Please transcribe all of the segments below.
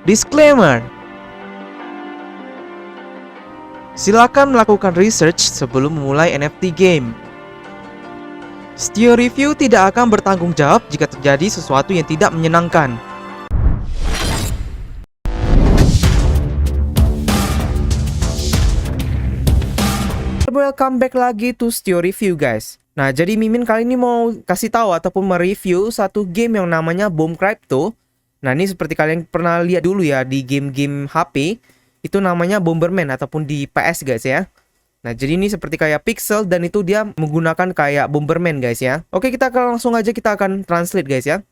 Disclaimer: silakan melakukan research sebelum memulai NFT game. Studio Review tidak akan bertanggung jawab jika terjadi sesuatu yang tidak menyenangkan. Welcome back lagi to Studio Review, guys. Nah, jadi Mimin kali ini mau kasih tahu ataupun mereview satu game yang namanya Boom Crypto. Nah, ini seperti kalian pernah lihat dulu ya di game-game HP, itu namanya Bomberman ataupun di PS, guys ya. Nah, jadi ini seperti kayak pixel dan itu dia menggunakan kayak Bomberman, guys ya. Oke, kita akan langsung aja kita akan translate, guys ya.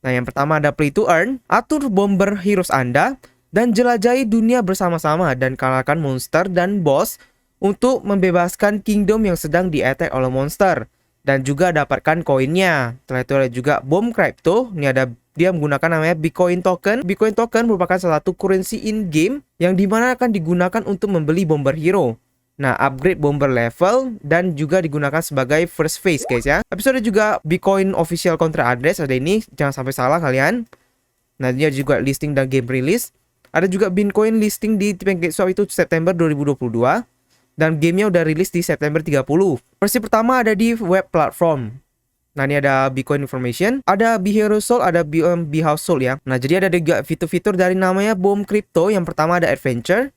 Nah, yang pertama ada play to earn, atur bomber heroes Anda dan jelajahi dunia bersama-sama dan kalahkan monster dan boss untuk membebaskan kingdom yang sedang di-attack oleh monster dan juga dapatkan koinnya. Setelah itu ada juga Boom Crypto. Ini ada dia menggunakan namanya Bitcoin token. Bitcoin token merupakan salah satu currency in game yang dimana akan digunakan untuk membeli bomber hero. Nah, upgrade bomber level dan juga digunakan sebagai first phase, guys ya. Habis itu ada juga Bitcoin official contract address, ada ini, jangan sampai salah kalian. Nah, ini ada juga listing dan game release. Ada juga Bitcoin listing di PancakeSwap itu September 2022 dan gamenya udah rilis di September 30. Versi pertama ada di web platform. Nah, ini ada Bitcoin information, ada Bihero Soul, ada Bhouse Soul ya. Nah, jadi ada juga fitur-fitur dari namanya Boom Crypto. Yang pertama ada Adventure.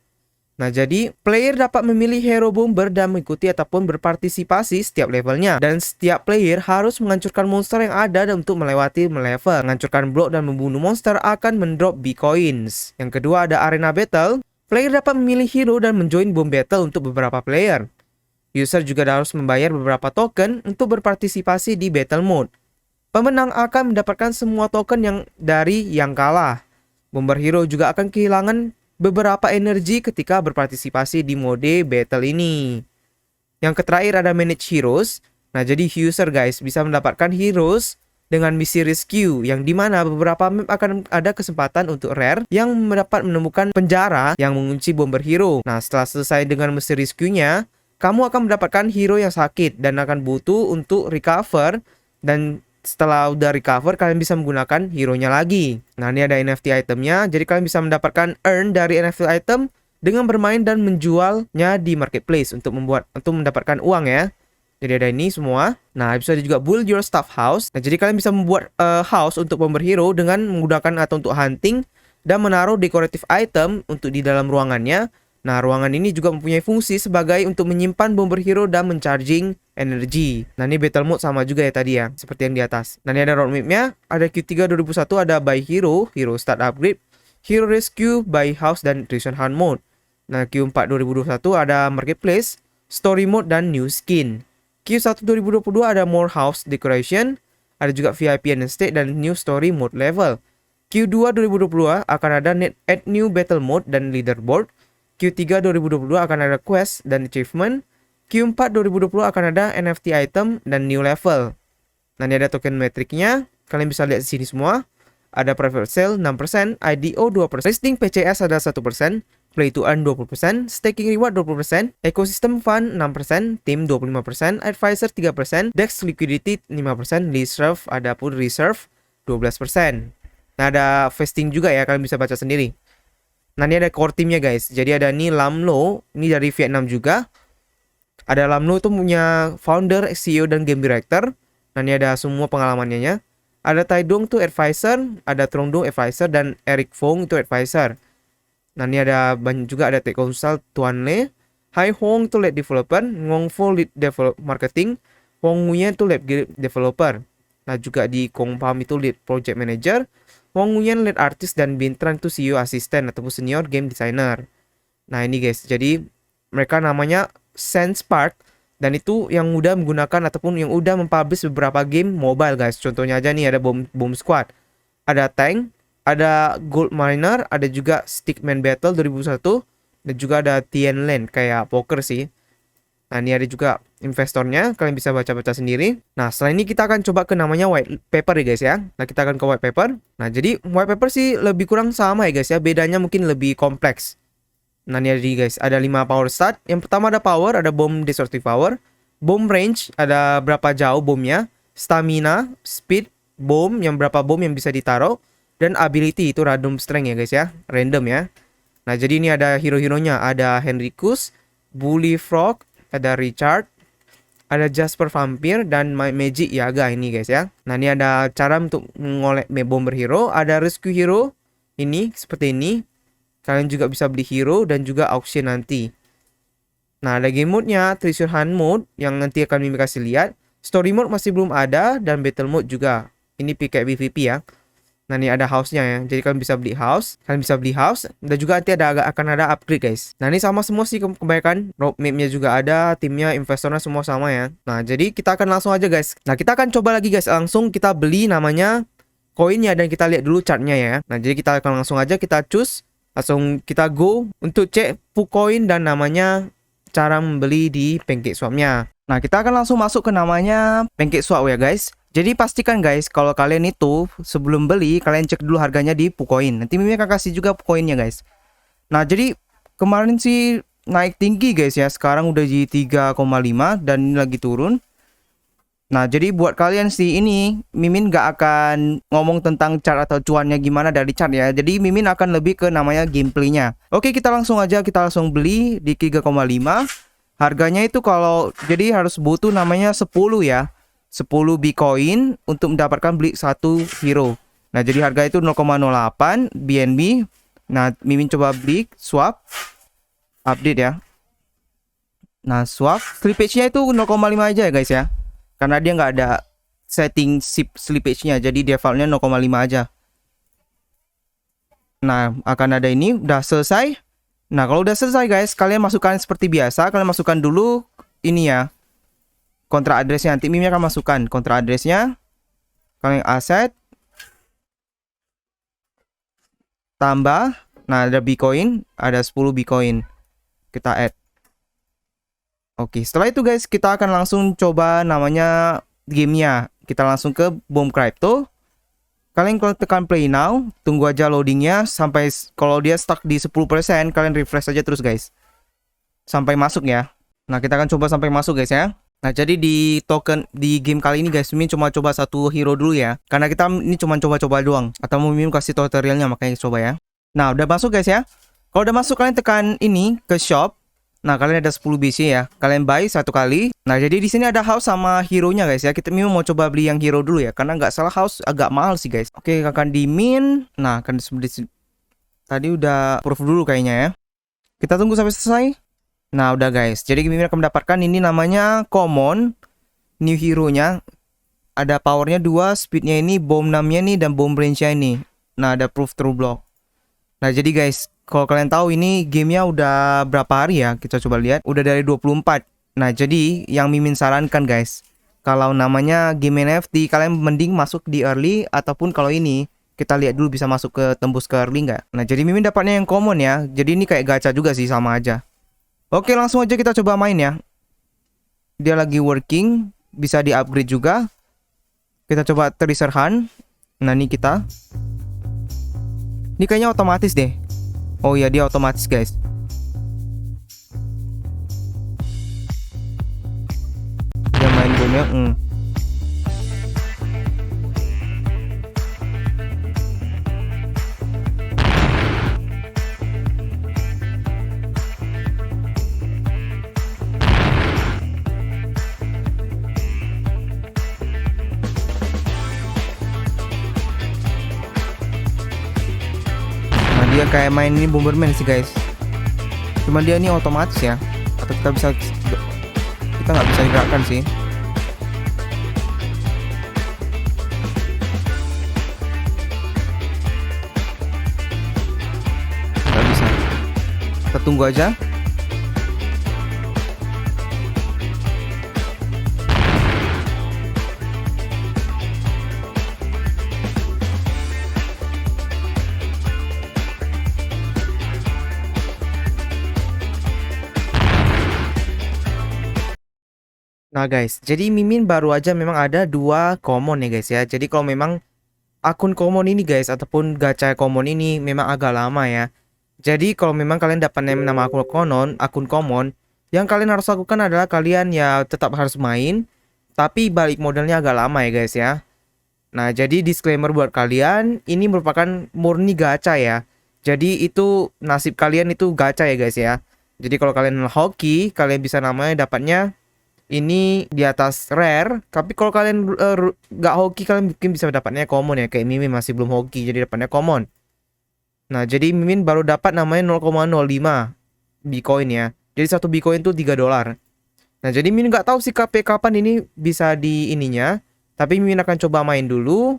Nah, jadi player dapat memilih hero bomber dan mengikuti ataupun berpartisipasi setiap levelnya. Dan setiap player harus menghancurkan monster yang ada dan untuk melewati level. Menghancurkan blok dan membunuh monster akan mendrop Bitcoins. Yang kedua ada Arena Battle. Player dapat memilih hero dan menjoin Boom Battle untuk beberapa player. User juga harus membayar beberapa token untuk berpartisipasi di Battle Mode. Pemenang akan mendapatkan semua token yang dari yang kalah. Bomber hero juga akan kehilangan beberapa energi ketika berpartisipasi di mode battle ini. Yang terakhir ada manage heroes. Nah, jadi user, guys, bisa mendapatkan heroes dengan misi rescue, yang dimana beberapa map akan ada kesempatan untuk rare yang dapat menemukan penjara yang mengunci bomber hero. Nah, setelah selesai dengan misi rescue-nya, kamu akan mendapatkan hero yang sakit dan akan butuh untuk recover, dan setelah udah recover kalian bisa menggunakan hero-nya lagi. Nah, ini ada NFT itemnya. Jadi kalian bisa mendapatkan earn dari NFT item dengan bermain dan menjualnya di marketplace untuk mendapatkan uang ya. Jadi ada ini semua. Nah, bisa ada juga build your stuff house. Nah, jadi kalian bisa membuat house untuk bomber hero dengan menggunakan atau untuk hunting dan menaruh decorative item untuk di dalam ruangannya. Nah, ruangan ini juga mempunyai fungsi sebagai untuk menyimpan bomber hero dan mencharging energi. Nah, ini battle mode sama juga ya tadi ya, seperti yang di atas. Nah, ini ada roadmap-nya. Ada Q3 2001 ada buy hero, hero start upgrade, hero rescue, buy house, dan treasure hunt mode. Nah, Q4 2021 ada marketplace, story mode, dan new skin. Q1 2022 ada more house decoration, ada juga VIP and estate, dan new story mode level. Q2 2022 akan ada add new battle mode dan leaderboard. Q3 2022 akan ada quest dan achievement. Q4 2020 akan ada NFT item dan new level. Nah, ini ada token metriknya. Kalian bisa lihat di sini semua. Ada private sale 6%, IDO 2%, listing PCS ada 1%, play to earn 20%, staking reward 20%, ecosystem fund 6%, team 25%, advisor 3%, DEX liquidity 5%, reserve ada pun reserve 12%. Nah, ada vesting juga ya, kalian bisa baca sendiri. Nah, ini ada core teamnya, guys. Jadi ada nih Lamlo, ini dari Vietnam juga. Ada Lamlo itu punya founder, CEO, dan game director. Nah, ini ada semua pengalamannya ya. Ada Taidong tuh advisor, ada Trongdong advisor, dan Eric Fong itu advisor. Nah, ini ada banyak juga, ada tech consult Tuan Le, Hai Hong itu lead developer, Ngong Fo lead marketing, Wong Nguyen itu lead developer. Nah, juga di Kong Pam itu lead project manager, Wong Nguyen lead artist, dan Bintran itu CEO assistant ataupun senior game designer. Nah, ini guys, jadi mereka namanya Sense Park, dan itu yang udah menggunakan ataupun yang udah mempublish beberapa game mobile, guys. Contohnya aja nih ada Bomb Squad, ada Tank, ada Gold Miner, ada juga Stickman Battle 2001, dan juga ada Tianlen kayak poker sih. Nah, ini ada juga investornya, kalian bisa baca-baca sendiri. Nah, setelah ini kita akan coba ke namanya white paper ya, guys ya. Nah, kita akan ke white paper. Nah, jadi white paper sih lebih kurang sama ya, guys ya. Bedanya mungkin lebih kompleks. Nah, ini ada guys, ada 5 power start. Yang pertama ada power, ada bomb destructive power. Bomb range, ada berapa jauh bomnya. Stamina, speed, bomb, yang berapa bom yang bisa ditaruh. Dan ability itu random strength ya guys ya, random ya. Nah jadi ini ada hero-heronya, ada Henricus, Bully Frog, ada Richard, ada Jasper Vampire, dan Magic Yaga ini guys ya. Nah ini ada cara untuk mengolek bomber hero, ada rescue hero, ini seperti ini. Kalian juga bisa beli hero dan juga auction nanti. Nah ada game mode-nya, Treasure Hunt mode yang nanti akan Mimin kasih lihat. Story mode masih belum ada dan battle mode juga. Ini PK PVP ya. Nah ini ada house-nya ya. Jadi kalian bisa beli house. Dan juga nanti akan ada upgrade guys. Nah ini sama semua sih kebanyakan. Roadmap-nya juga ada. Timnya, investornya semua sama ya. Nah jadi kita akan langsung aja guys. Nah kita akan coba lagi guys. Langsung kita beli namanya koinnya. Dan kita lihat dulu chartnya ya. Nah jadi kita akan langsung aja kita choose. Langsung kita go untuk cek Pucoin dan namanya cara membeli di PancakeSwap-nya. Nah kita akan langsung masuk ke namanya PancakeSwap ya guys. Jadi pastikan guys kalau kalian itu sebelum beli kalian cek dulu harganya di Pucoin. Nanti Mimin akan kasih juga Pucoinnya guys. Nah jadi kemarin sih naik tinggi guys ya. Sekarang udah di 3,5 dan ini lagi turun. Nah jadi buat kalian sih ini Mimin gak akan ngomong tentang chart atau cuannya gimana dari chart ya. Jadi Mimin akan lebih ke namanya gameplaynya. Oke kita langsung aja, kita langsung beli di 3,5. Harganya itu kalau jadi harus butuh namanya 10 ya. 10 Bitcoin untuk mendapatkan beli satu hero. Nah jadi harga itu 0,08 BNB. Nah Mimin coba beli swap, update ya. Nah swap slippage-nya itu 0,5 aja ya guys ya. Karena dia nggak ada setting slippage-nya. Jadi defaultnya 0,5 aja. Nah akan ada ini udah selesai. Nah kalau udah selesai guys, kalian masukkan seperti biasa. Kalian masukkan dulu ini ya, kontra addressnya. Nanti Mimin akan masukkan kontra addressnya. Kalian aset, tambah. Nah ada Bitcoin, ada 10 Bitcoin. Kita add. Oke setelah itu guys kita akan langsung coba namanya gamenya. Kita langsung ke Bomb Crypto. Kalian kalau tekan play now, tunggu aja loadingnya sampai kalau dia stuck di 10%, kalian refresh aja terus guys. Sampai masuk ya. Nah kita akan coba sampai masuk guys ya. Nah jadi di token di game kali ini guys, Mimin cuma coba satu hero dulu ya. Karena kita ini cuma coba-coba doang. Atau mau Mimin kasih tutorialnya, makanya coba ya. Nah udah masuk guys ya. Kalau udah masuk kalian tekan ini ke shop. Nah kalian ada 10 BC ya. Kalian buy satu kali. Nah jadi di sini ada house sama hero-nya guys ya. Kita mau coba beli yang hero dulu ya. Karena nggak salah house agak mahal sih guys. Oke akan di min. Nah akan seperti tadi udah proof dulu kayaknya ya. Kita tunggu sampai selesai. Nah udah guys. Jadi Mimin akan mendapatkan ini namanya common new hero-nya. Ada powernya 2, speednya ini, bomb 6-nya nih, dan bomb range-nya ini. Nah ada proof true block. Nah jadi guys, kalau kalian tahu ini gamenya udah berapa hari ya, kita coba lihat. Udah dari 24. Nah jadi yang Mimin sarankan guys, kalau namanya game NFT kalian mending masuk di early. Ataupun kalau ini kita lihat dulu bisa masuk ke tembus ke early nggak. Nah jadi Mimin dapatnya yang common ya. Jadi ini kayak gacha juga sih, sama aja. Oke langsung aja kita coba main ya. Dia lagi working, bisa di upgrade juga. Kita coba Treasure Hunt. Nah ini kita. Ini kayaknya otomatis deh. Oh iya dia otomatis guys. Dia main bomnya. Dia kayak main ini Bomberman sih guys. Cuman dia ini otomatis ya. Atau kita nggak bisa digerakkan sih. Nggak bisa. Kita tunggu aja. Nah guys, jadi Mimin baru aja memang ada 2 common ya guys ya. Jadi kalau memang akun common ini guys, ataupun gacha common ini memang agak lama ya. Jadi kalau memang kalian dapat nama akun common, yang kalian harus lakukan adalah kalian ya tetap harus main, tapi balik modalnya agak lama ya guys ya. Nah, jadi disclaimer buat kalian, ini merupakan murni gacha ya. Jadi itu nasib kalian itu gacha ya guys ya. Jadi kalau kalian hoki, kalian bisa namanya dapatnya ini di atas rare. Tapi kalau kalian nggak hoki, kalian mungkin bisa dapatnya common ya. Kayak Mimin masih belum hoki, jadi dapatnya common. Nah, jadi Mimin baru dapat namanya 0,05 Bitcoin ya. Jadi satu Bitcoin itu 3 dolar. Nah, jadi Mimin nggak tahu sih kapan ini bisa di ininya. Tapi Mimin akan coba main dulu.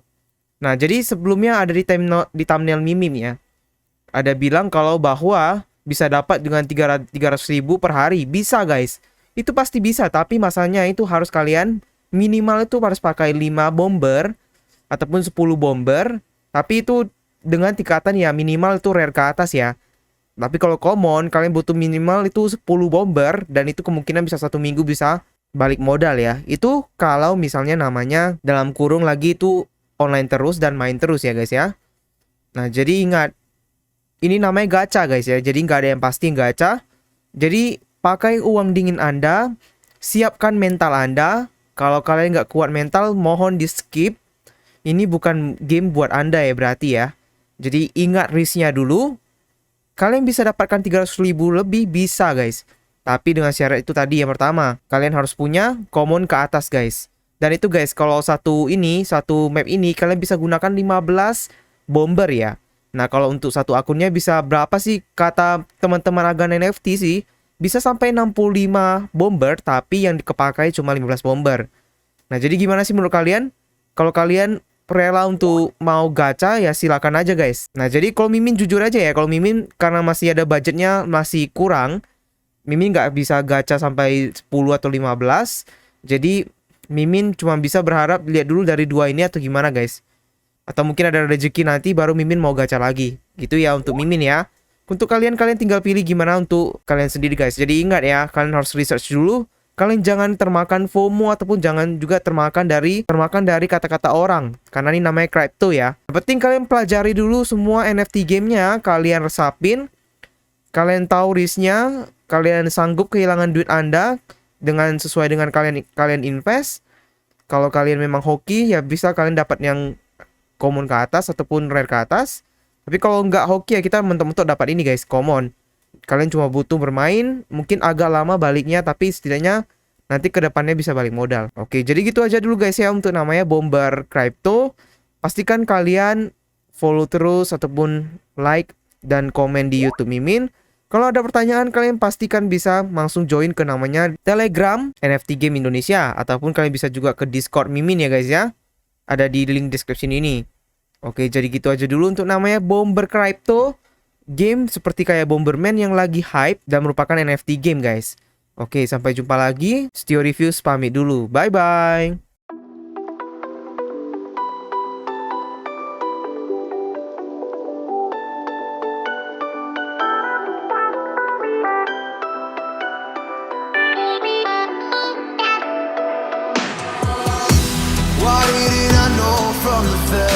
Nah, jadi sebelumnya ada di thumbnail Mimin ya. Ada bilang kalau bahwa bisa dapat dengan 300.000 per hari. Bisa guys. Itu pasti bisa, tapi masalahnya itu harus kalian minimal itu harus pakai 5 bomber ataupun 10 bomber. Tapi itu dengan tingkatan ya minimal itu rare ke atas ya. Tapi kalau common kalian butuh minimal itu 10 bomber dan itu kemungkinan bisa 1 minggu bisa balik modal ya. Itu kalau misalnya namanya dalam kurung lagi itu online terus dan main terus ya guys ya. Nah, jadi ingat ini namanya gacha guys ya. Jadi nggak ada yang pasti gacha. Jadi pakai uang dingin Anda, siapkan mental Anda. Kalau kalian nggak kuat mental, mohon di skip. Ini bukan game buat Anda ya berarti ya. Jadi ingat risknya dulu. Kalian bisa dapatkan 300.000 lebih bisa guys. Tapi dengan syarat itu tadi yang pertama, kalian harus punya common ke atas guys. Dan itu guys, kalau satu map ini kalian bisa gunakan 15 bomber ya. Nah, kalau untuk satu akunnya bisa berapa sih kata teman-teman agan NFT sih? Bisa sampai 65 bomber, tapi yang dikepakai cuma 15 bomber. Nah, jadi gimana sih menurut kalian? Kalau kalian rela untuk mau gacha ya silakan aja guys. Nah, jadi kalau Mimin jujur aja ya, kalau Mimin karena masih ada budgetnya masih kurang, Mimin nggak bisa gacha sampai 10 atau 15. Jadi Mimin cuma bisa berharap lihat dulu dari dua ini atau gimana guys. Atau mungkin ada rezeki nanti baru Mimin mau gacha lagi. Gitu ya untuk Mimin ya. Untuk kalian tinggal pilih gimana untuk kalian sendiri guys. Jadi ingat ya, kalian harus research dulu. Kalian jangan termakan FOMO ataupun jangan juga termakan dari kata-kata orang. Karena ini namanya crypto ya. Yang penting kalian pelajari dulu semua NFT gamenya, kalian resapin. Kalian tahu risknya, kalian sanggup kehilangan duit Anda dengan sesuai dengan kalian invest. Kalau kalian memang hoki ya bisa kalian dapat yang common ke atas ataupun rare ke atas. Tapi kalau nggak hoki ya kita mentok-mentok dapat ini guys, common. Kalian cuma butuh bermain, mungkin agak lama baliknya, tapi setidaknya nanti ke depannya bisa balik modal. Oke, jadi gitu aja dulu guys ya untuk namanya Bomber Crypto. Pastikan kalian follow terus ataupun like dan komen di YouTube Mimin. Kalau ada pertanyaan kalian pastikan bisa langsung join ke namanya Telegram NFT Game Indonesia. Ataupun kalian bisa juga ke Discord Mimin ya guys ya. Ada di link description ini. Oke, jadi gitu aja dulu untuk namanya Bomber Crypto. Game seperti kayak Bomberman yang lagi hype dan merupakan NFT game guys. Oke, sampai jumpa lagi. Stio Reviews pamit dulu. Bye-bye. Why didn't I know from the first?